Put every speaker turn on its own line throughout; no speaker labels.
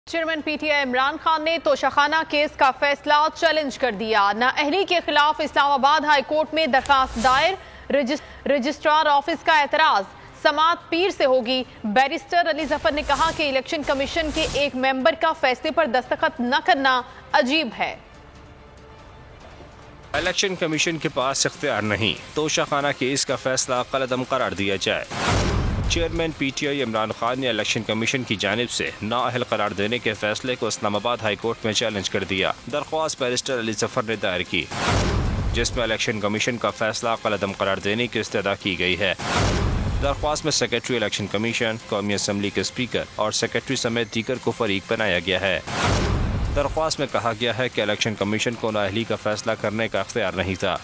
Chairman PTI Imran Khan ने Toshakhana case का फैसला चैलेंज कर दिया। नाअहली के खिलाफ इस्लामाबाद हाई कोर्ट में दरखास्त दायर, रजिस्ट्रार ऑफिस का एतराज समात पीर से होगी। बैरिस्टर अली जफर ने कहा कि इलेक्शन कमीशन के एक मेंबर का फैसले पर दस्तखत न करना अजीब है।
इलेक्शन कमीशन के पास इख्तियार नहीं, तोशाखाना केस का फैसला कलअदम करार दिया जाए। चेयरमैन पीटीआई इमरान खान ने इलेक्शन कमीशन की जानिब से नाअहल करार देने के फैसले को इस्लामाबाद हाई कोर्ट में चैलेंज कर दिया। दरख्वास्त बैरिस्टर अली जफर ने दायर की, जिसमें इलेक्शन कमीशन का फैसला कलअदम करार देने की इस्तदा की गई है। दरख्वास्त में सेक्रेटरी इलेक्शन कमीशन, कौमी असम्बली के स्पीकर और सेक्रेटरी समेत दीगर को फरीक बनाया गया है। दरख्वास्त में कहा गया है कि इलेक्शन कमीशन को नाअहली का फैसला करने का इख्तियार नहीं था।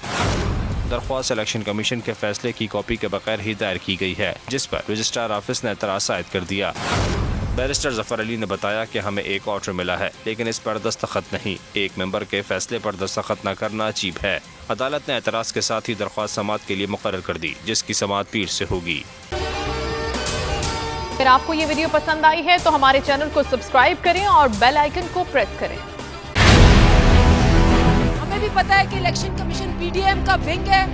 दरख्वास्त इलेक्शन कमीशन के फैसले की कॉपी के बगैर ही दायर की गई है, जिस पर रजिस्ट्रार ऑफिस ने एतराज आयद कर दिया। बैरिस्टर जफर अली ने बताया कि हमें एक ऑर्डर मिला है, लेकिन इस पर दस्तखत नहीं। एक मेंबर के फैसले पर दस्तखत न करना अजीब है। अदालत ने एतराज के साथ ही दरख्वास्त समात के लिए मुकर्रर कर दी, जिसकी समात पीर से होगी।
अगर आपको ये वीडियो पसंद आई है तो हमारे चैनल को सब्सक्राइब करें और बेल आइकन को प्रेस करें।
हमें भी पता है कि इलेक्शन कमीशन पीडीएम का विंग है,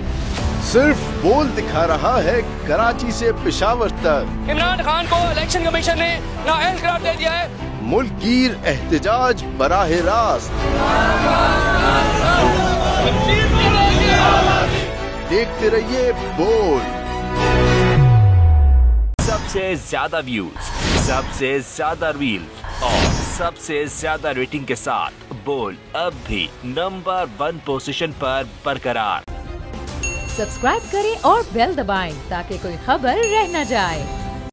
सिर्फ बोल दिखा रहा है कराची से पेशावर तक।
इमरान खान को इलेक्शन कमीशन ने नाअहल करार दे दिया है।
मुल्कीर एहतजाज बराह रास्त। देखते रहिए बोल।
सबसे ज्यादा व्यूज, सबसे ज्यादा रील्स और सबसे ज्यादा रेटिंग के साथ बोल अब भी नंबर 1 पोजीशन पर बरकरार।
सब्सक्राइब करें और बेल दबाएं ताकि कोई खबर रह न जाए।